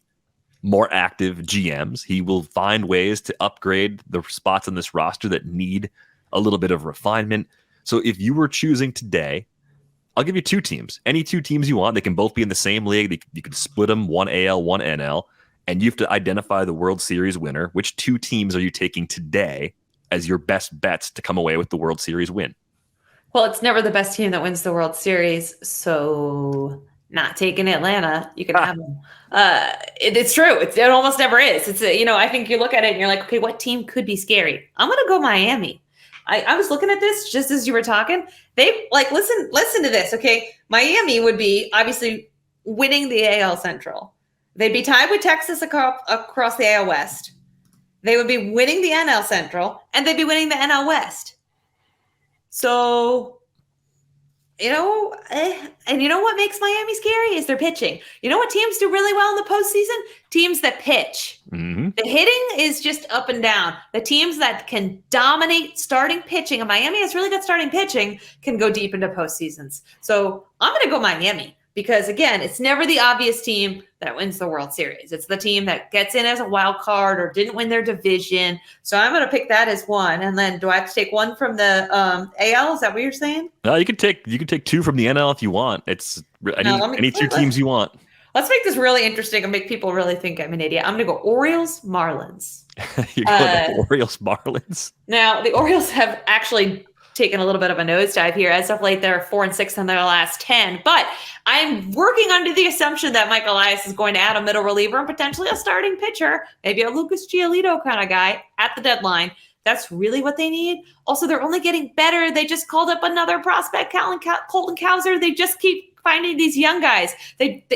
more active GMs. He will find ways to upgrade the spots on this roster that need a little bit of refinement. So if you were choosing today, I'll give you two teams. Any two teams you want. They can both be in the same league. You can split them, one AL, one NL, and you have to identify the World Series winner. Which two teams are you taking today as your best bets to come away with the World Series win? Well, it's never the best team that wins the World Series, so not taking Atlanta. You can have them. It's true. It almost never is. It's I think you look at it and you're like, okay, what team could be scary? I'm going to go Miami. I was looking at this just as you were talking. They listen to this. Okay. Miami would be obviously winning the AL Central. They'd be tied with Texas across the AL West. They would be winning the NL Central, and they'd be winning the NL West. So, and you know what makes Miami scary is their pitching. You know what teams do really well in the postseason? Teams that pitch. Mm-hmm. The hitting is just up and down. The teams that can dominate starting pitching, and Miami has really good starting pitching, can go deep into postseasons. So I'm going to go Miami because, again, it's never the obvious team that wins the World Series. It's the team that gets in as a wild card or didn't win their division. So I'm going to pick that as one. And then do I have to take one from the AL? Is that what you're saying? No, you could take two from the NL if you want. It's any two teams you want. Let's make this really interesting and make people really think I'm an idiot. I'm going to go Orioles, Marlins. You're going to Orioles, Marlins. Now, the Orioles have actually taken a little bit of a nosedive here. As of late, they're 4-6 in their last 10. But I'm working under the assumption that Mike Elias is going to add a middle reliever and potentially a starting pitcher, maybe a Lucas Giolito kind of guy at the deadline. That's really what they need. Also, they're only getting better. They just called up another prospect, Colton Cowser. They just keep finding these young guys.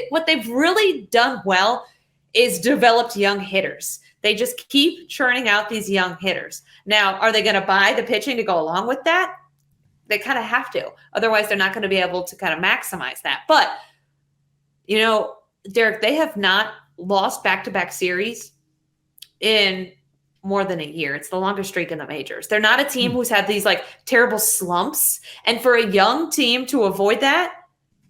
What they've really done well is developed young hitters. They just keep churning out these young hitters. Now, are they going to buy the pitching to go along with that? They kind of have to. Otherwise, they're not going to be able to kind of maximize that. But, Derek, they have not lost back-to-back series in more than a year. It's the longest streak in the majors. They're not a team who's had these terrible slumps. And for a young team to avoid that,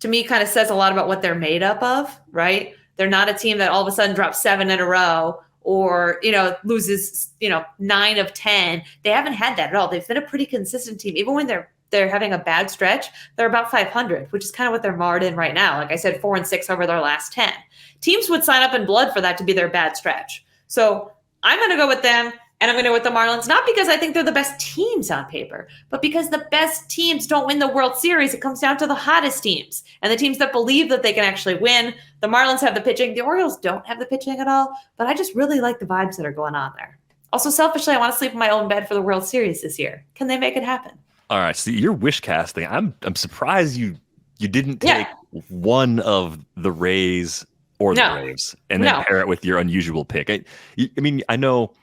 to me, kind of says a lot about what they're made up of, right? They're not a team that all of a sudden drops 7 in a row or, loses, 9 of 10. They haven't had that at all. They've been a pretty consistent team. Even when they're having a bad stretch, they're about 500, which is kind of what they're marred in right now. Like I said, 4-6 over their last 10. Teams would sign up in blood for that to be their bad stretch. So I'm going to go with them, and I'm going to go with the Marlins, not because I think they're the best teams on paper, but because the best teams don't win the World Series. It comes down to the hottest teams and the teams that believe that they can actually win. The Marlins have the pitching. The Orioles don't have the pitching at all, but I just really like the vibes that are going on there. Also, selfishly, I want to sleep in my own bed for the World Series this year. Can they make it happen? All right, so you're wish casting. I'm surprised you didn't take one of the Rays or the Braves and then pair it with your unusual pick. I know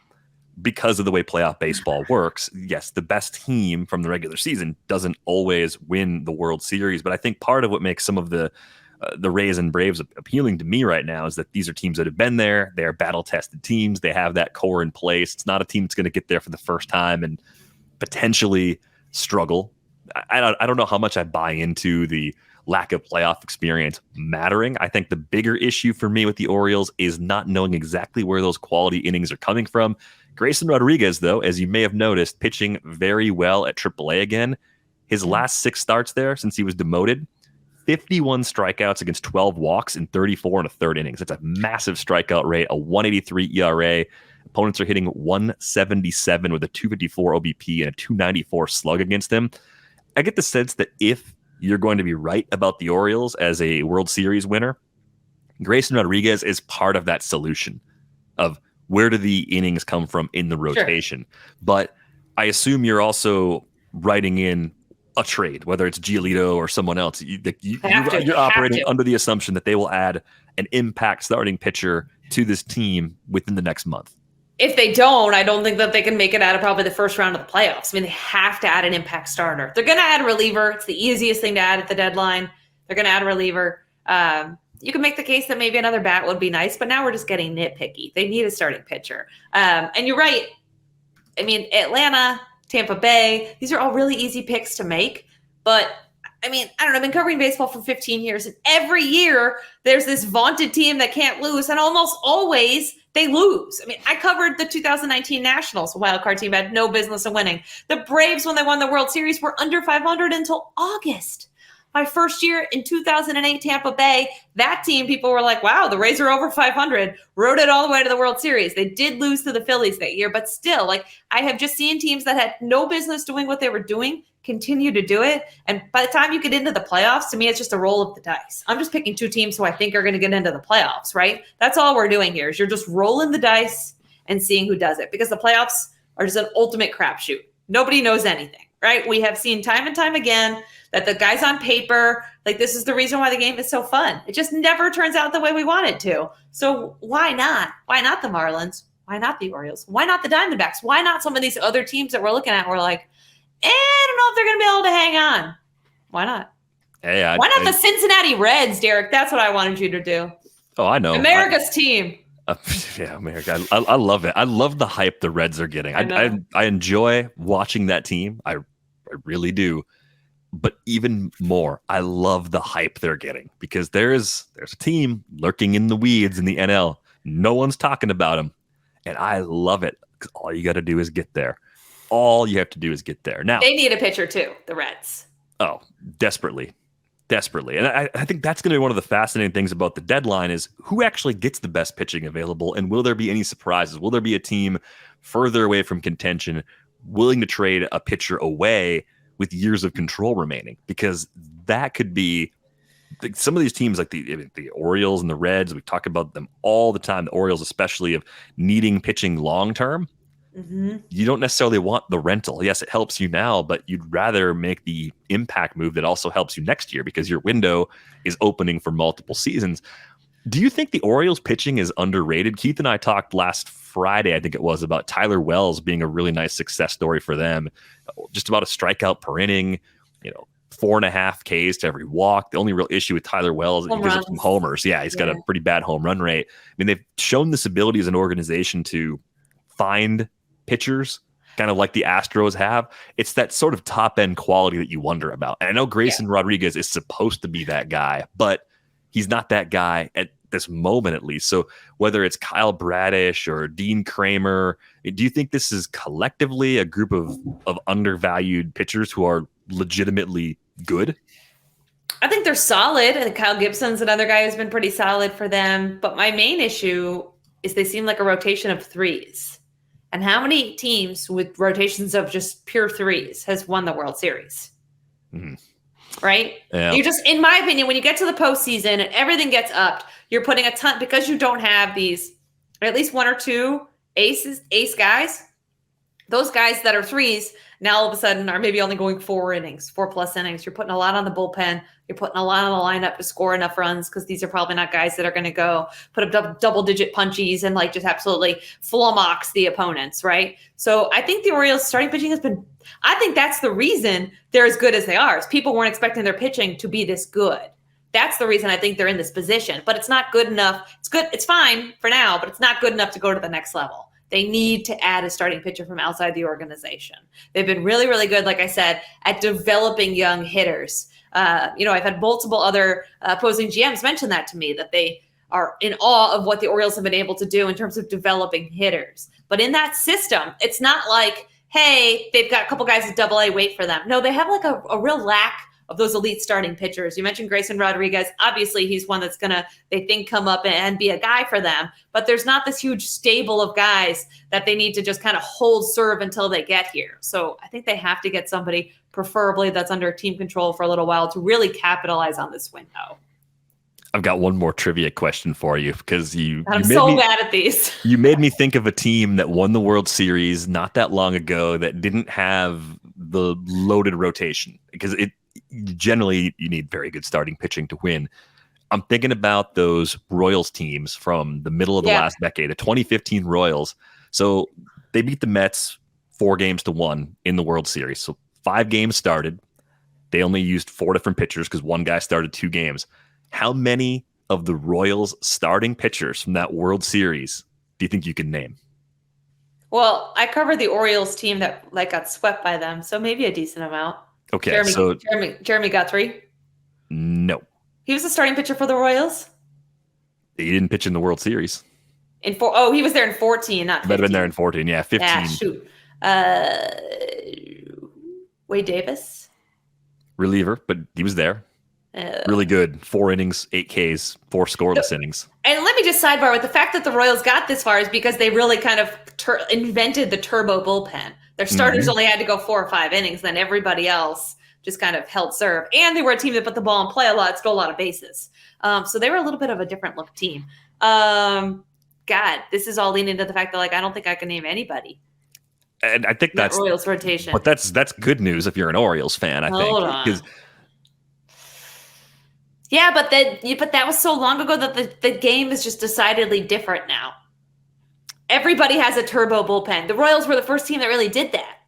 because of the way playoff baseball works, yes, the best team from the regular season doesn't always win the World Series, but I think part of what makes some of the Rays and Braves appealing to me right now is that these are teams that have been there. They are battle-tested teams. They have that core in place. It's not a team that's going to get there for the first time and potentially struggle. I don't know how much I buy into the lack of playoff experience mattering. I think the bigger issue for me with the Orioles is not knowing exactly where those quality innings are coming from. Grayson Rodriguez, though, as you may have noticed, pitching very well at AAA again. His last 6 starts there since he was demoted, 51 strikeouts against 12 walks in 34 and a third innings. That's a massive strikeout rate, a 183 ERA. Opponents are hitting 177 with a 254 OBP and a 294 slug against him. I get the sense that if you're going to be right about the Orioles as a World Series winner, Grayson Rodriguez is part of that solution of where do the innings come from in the rotation. Sure. But I assume you're also writing in a trade, whether it's Giolito or someone else. You're operating under the assumption that they will add an impact starting pitcher to this team within the next month. If they don't, I don't think that they can make it out of probably the first round of the playoffs. I mean, they have to add an impact starter. They're going to add a reliever. It's the easiest thing to add at the deadline. They're going to add a reliever. you can make the case that maybe another bat would be nice, but now we're just getting nitpicky. They need a starting pitcher. And you're right. I mean, Atlanta, Tampa Bay, these are all really easy picks to make. But I mean, I don't know. I've been covering baseball for 15 years, and every year there's this vaunted team that can't lose, and almost always they lose. I mean, I covered the 2019 Nationals, a wild card team had no business in winning. The Braves, when they won the World Series, were under 500 until August. My first year in 2008, Tampa Bay, that team, people were like, wow, the Rays are over 500, rode it all the way to the World Series. They did lose to the Phillies that year, but still, like, I have just seen teams that had no business doing what they were doing continue to do it. And by the time you get into the playoffs, to me, it's just a roll of the dice. I'm just picking two teams who I think are going to get into the playoffs, right? That's all we're doing here is you're just rolling the dice and seeing who does it, because the playoffs are just an ultimate crapshoot. Nobody knows anything, right? We have seen time and time again that the guys on paper, like, this is the reason why the game is so fun. It just never turns out the way we want it to. So why not? Why not the Marlins? Why not the Orioles? Why not the Diamondbacks? Why not some of these other teams that we're looking at? We're like, I don't know if they're going to be able to hang on. Why not? Hey, why not the Cincinnati Reds, Derek? That's what I wanted you to do. Oh, I know. America's team. Yeah, America. I love it. I love the hype the Reds are getting. I enjoy watching that team. I really do. But even more, I love the hype they're getting, because there's a team lurking in the weeds in the NL. No one's talking about them. And I love it, because all you got to do is get there. All you have to do is get there. Now, they need a pitcher too, the Reds. Oh, desperately. And I think that's going to be one of the fascinating things about the deadline is who actually gets the best pitching available, and will there be any surprises? Will there be a team further away from contention willing to trade a pitcher away with years of control remaining? Because that could be some of these teams, like the Orioles and the Reds. We talk about them all the time. The Orioles, especially, of needing pitching long term. Mm-hmm. You don't necessarily want the rental. Yes, it helps you now, but you'd rather make the impact move that also helps you next year, because your window is opening for multiple seasons. Do you think the Orioles pitching is underrated? Keith and I talked last Friday, I think it was, about Tyler Wells being a really nice success story for them. Just about a strikeout per inning, 4.5 Ks to every walk. The only real issue with Tyler Wells is he gives up some homers. Yeah, he's got a pretty bad home run rate. I mean, they've shown this ability as an organization to find pitchers, kind of like the Astros have. It's that sort of top end quality that you wonder about. And I know Grayson Rodriguez is supposed to be that guy, but he's not that guy at this moment, at least. So whether it's Kyle Bradish or Dean Kramer, do you think this is collectively a group of undervalued pitchers who are legitimately good? I think they're solid, and Kyle Gibson's another guy who's been pretty solid for them. But my main issue is they seem like a rotation of threes. And how many teams with rotations of just pure threes has won the World Series? Mm-hmm. Right? Yeah. You just, in my opinion, when you get to the postseason and everything gets upped, you're putting a ton, because you don't have these, or at least one or two ace guys. Those guys that are threes now all of a sudden are maybe only going 4+ innings. You're putting a lot on the bullpen. You're putting a lot on the lineup to score enough runs, because these are probably not guys that are going to go put up double-digit punchies and like just absolutely flummox the opponents, right? So I think the Orioles starting pitching has been – I think that's the reason they're as good as they are. Is people weren't expecting their pitching to be this good. That's the reason I think they're in this position. But it's not good enough. It's good. It's fine for now, but it's not good enough to go to the next level. They need to add a starting pitcher from outside the organization. They've been really, really good, like I said, at developing young hitters. I've had multiple other opposing GMs mention that to me, that they are in awe of what the Orioles have been able to do in terms of developing hitters. But in that system, it's not like, hey, they've got a couple guys at AA, wait for them. No, they have like a real lack of those elite starting pitchers. You mentioned Grayson Rodriguez. Obviously, he's one that's going to, they think, come up and be a guy for them. But there's not this huge stable of guys that they need to just kind of hold serve until they get here. So I think they have to get somebody, preferably that's under team control for a little while, to really capitalize on this window. I've got one more trivia question for you, because I'm so bad at these. You made me think of a team that won the World Series not that long ago that didn't have the loaded rotation, because generally you need very good starting pitching to win. I'm thinking about those Royals teams from the middle of the last decade, the 2015 Royals. So they beat the Mets 4-1 in the World Series. So 5 games started. They only used 4 different pitchers because one guy started 2 games. How many of the Royals starting pitchers from that World Series do you think you can name? Well, I covered the Orioles team that got swept by them, so maybe a decent amount. Okay, Jeremy Guthrie. No. He was the starting pitcher for the Royals? He didn't pitch in the World Series. He was there in 14, not 15. Might have been there in 14, yeah, 15. Ah, shoot. Wade Davis? Reliever, but he was there. Really good. 4 innings, 8 Ks, 4 scoreless innings. And let me just sidebar with the fact that the Royals got this far is because they really kind of invented the turbo bullpen. Their starters only had to go 4 or 5 innings, then everybody else just kind of held serve. And they were a team that put the ball in play a lot, stole a lot of bases. So they were a little bit of a different look team. God, this is all leading to the fact that I don't think I can name anybody. And I think that's Royals rotation. But that's good news if you're an Orioles fan, I think. Hold on. Yeah, but that was so long ago that the game is just decidedly different now. Everybody has a turbo bullpen. The Royals were the first team that really did that.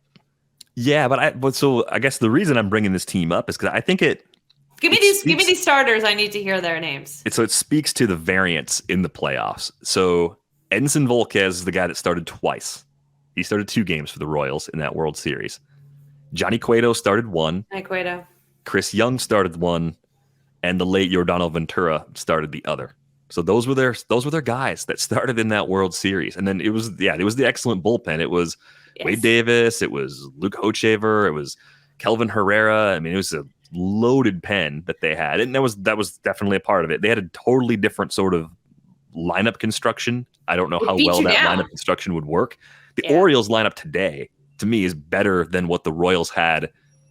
Yeah, so I guess the reason I'm bringing this team up is because I think give me these starters. I need to hear their names. So it speaks to the variance in the playoffs. So Edinson Volquez is the guy that started twice. He started 2 games for the Royals in that World Series. Johnny Cueto started 1. Hi, Cueto. Chris Young started 1. And the late Yordano Ventura started the other. So those were their guys that started in that World Series. And then it was the excellent bullpen. It was Wade Davis, it was Luke Hochevar, it was Kelvin Herrera. I mean, it was a loaded pen that they had. And that was definitely a part of it. They had a totally different sort of lineup construction. I don't know how well that lineup construction would work. The Orioles lineup today, to me, is better than what the Royals had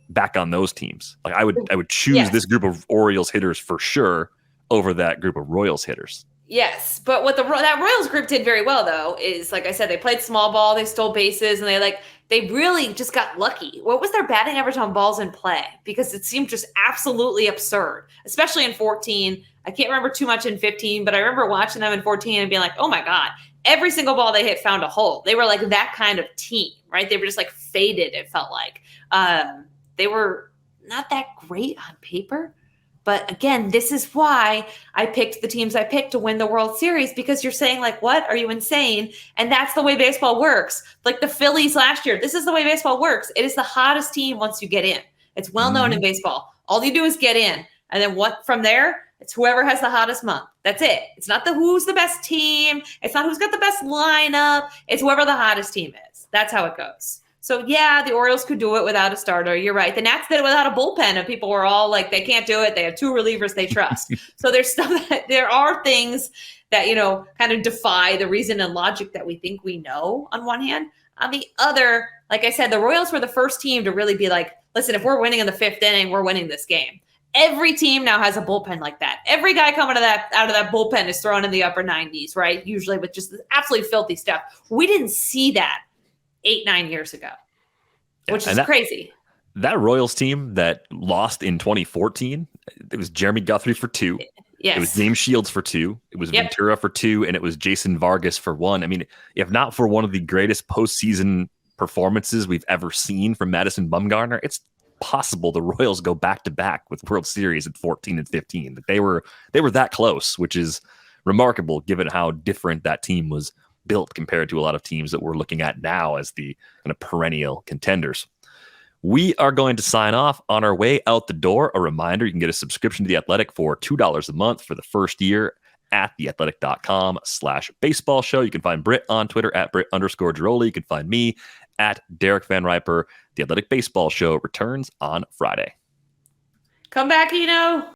back on those teams. I would choose this group of Orioles hitters for sure over that group of Royals hitters. Yes, but what that Royals group did very well though is, like I said, they played small ball, they stole bases, and they really just got lucky. What was their batting average on balls in play? Because it seemed just absolutely absurd, especially in 14. I can't remember too much in 15, but I remember watching them in 14 and being like, oh my God, every single ball they hit found a hole. They were like that kind of team, right? They were just faded, it felt like. They were not that great on paper. But again, this is why I picked the teams I picked to win the World Series, because you're saying what? Are you insane? And that's the way baseball works. Like the Phillies last year, this is the way baseball works. It is the hottest team once you get in. It's well known in baseball. All you do is get in. And then what from there? It's whoever has the hottest month. That's it. It's not who's the best team. It's not who's got the best lineup. It's whoever the hottest team is. That's how it goes. So, yeah, the Orioles could do it without a starter. You're right. The Nats did it without a bullpen, and people were all like, they can't do it. They have 2 relievers they trust. So there are things that, kind of defy the reason and logic that we think we know on one hand. On the other, like I said, the Royals were the first team to really be like, listen, if we're winning in the 5th inning, we're winning this game. Every team now has a bullpen like that. Every guy coming out of that bullpen is thrown in the upper 90s, right? Usually with just absolutely filthy stuff. We didn't see that 8-9 years ago, which is crazy. That Royals team that lost in 2014, it was Jeremy Guthrie for 2. Yes. It was James Shields for 2. It was Ventura for 2, and it was Jason Vargas for 1. I mean, if not for one of the greatest postseason performances we've ever seen from Madison Bumgarner, it's possible the Royals go back to back with World Series at 14 and 15. That they were that close, which is remarkable given how different that team was built compared to a lot of teams that we're looking at now as the kind of perennial contenders. We are going to sign off. On our way out the door, a reminder, you can get a subscription to The Athletic for $2 a month for the first year at theathletic.com/baseball show. You can find Britt on Twitter at Britt_Giroli. You can find me at Derek Van Riper. The Athletic Baseball Show returns on Friday. Come back, Eno.